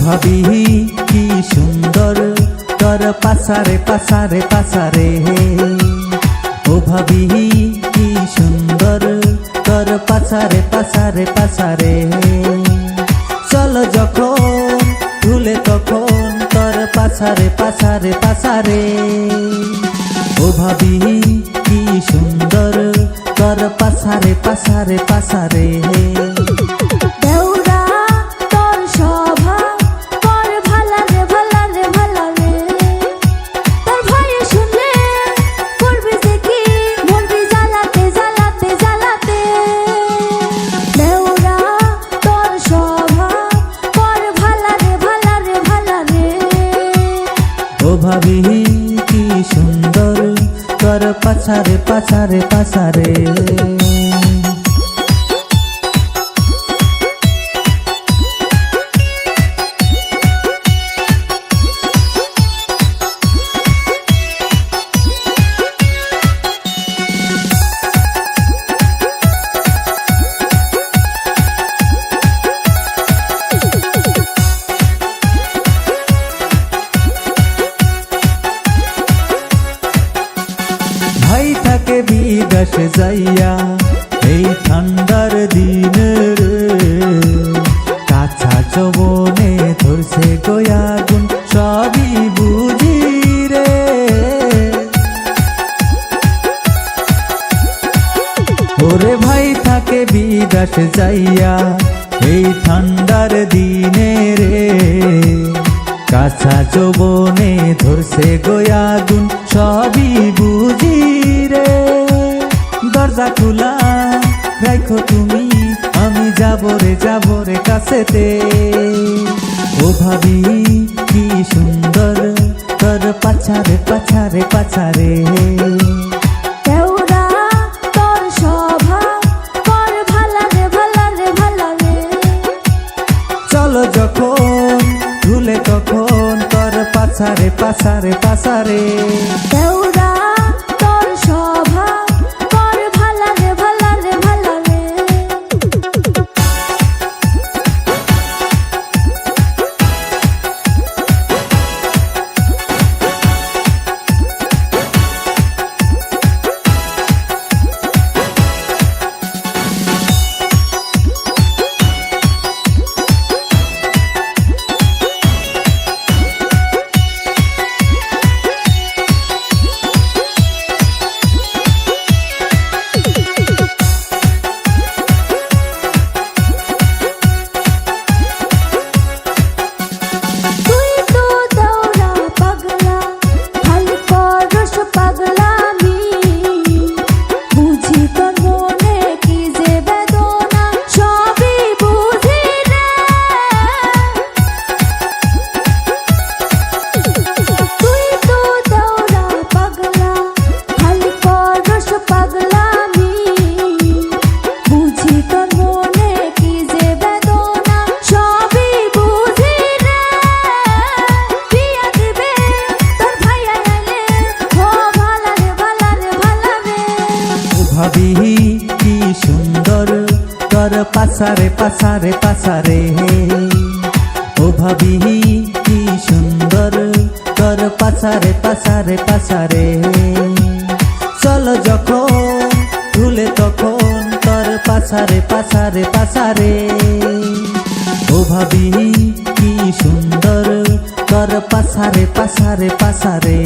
ভাবি কি সুন্দর তোর পাসারে পাসারে পাসারে। ও ভাবি কি সুন্দর তোর পাসারে পাসারে পাসারে। চলো যখন ভুলে তখন তোর পাসারে পাসারে পাসারে। ও ভাবি কি সুন্দর তোর পাসারে পাসারে পাসারে। ভাবি কি সুন্দর তোর পাছারে পাছারে পাছারে। ভাই থাকে বিদেশে যাইয়া এই ঠান্ডার দিনের। কাছা যৌবনে ধরছে গয়াগুন সবই বুঝি রে। ওরে ভাই থাকে বিদেশে যাইয়া এই ঠান্ডার দিনে রে। কাছা যৌবনে ধরছে গয়াগুন সবই বুঝি রে। দরজা খোলা রাখো তুমি আমি যাবো রে কাছেতে। ও ভাবি কি সুন্দর তোর পাছারে পাছারে পাছারে। চলো যখন ভুলে তখন তোর পাছারে পাছারে পাছারে। ভাবি কি সুন্দর তোর পাছারে পাছারে পাছারে। ও ভাবি কি সুন্দর তোর পাছারে পাছারে পাছারে। চলো যখন ভুলে তখন তোর পাছারে পাছারে পাছারে। ও ভাবি কি সুন্দর তোর পাছারে পাছারে পাছারে।